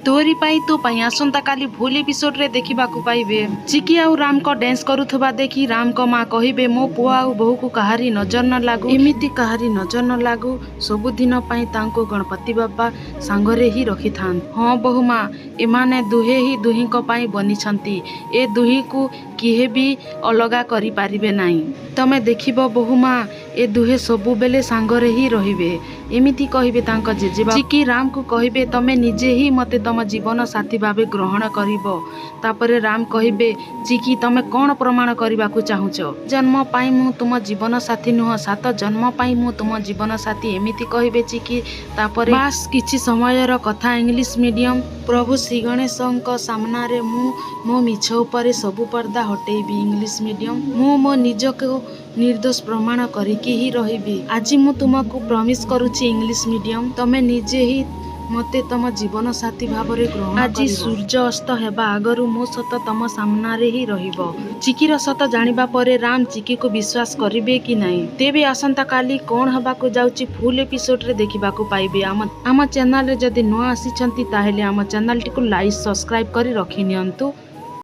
तोरी पाई तो पाई आसंता काली भूल एपिसोड रे देखा पाइबे। चिकी आउ राम को डांस करुथबा देखी राम को माँ कहिबे मो पुआ आउ बहु को कहारी नजर न लागू, एमिति कहारी नजर न लागू सबुदिन पाई तांको गणपति बाबा सांगरे ही रखी थान। हाँ बहु माँ एमाने दुहे ही दुही को पाई बनी छंती, ए दुही को किहे भी अलगा करि पारिबे नाही। तमे देखिबो बहु माँ ए दुहे सबु बेले सांगरे ही रहिबे, एमिति कहिबे तांको जेजेबा। चिकी राम को कहिबे तमे निजे ही मते तम जीवन साथी भावे ग्रहण करिबो। तापरे राम कहिबे चिकी तमे कौन प्रमाण करबा को चाहुचो? जन्म पाई मु तुम जीवन साथी नुह, 7 जन्म पाई मु तुम जीवन साथी, एमिति कहिबे चिकी। तापरे बास किछि समयर कथा इंग्लिश मीडियम। प्रभु श्री गणेशଙ୍କ सामनारे मु मो मिछ उपरे सबु पर्दा हटेबी इंग्लिश मीडियम। मु मो निजको निर्दोष प्रमाण करिकी ही रहिबी। आज मु तुमको प्रॉमिस करूची इंग्लिश मीडियम तमे निजे ही मते तम जीवन साथी भावरे ग्रहण। आज सूर्य अस्त हेबा आगरु मो सत तम सामनारे ही रहिबो। चिकीर सत जानिबा परे राम चिकी को विश्वास करिबे कि नाही, तेबे आसंता काली कोन हबा को जाउची फुल एपिसोड रे देखिबा को पाइबे। आम चैनल रे जदि नुआ आसी छंती ताहेले आम चैनल टी को लाइक सब्सक्राइब करी रखि नियंतु।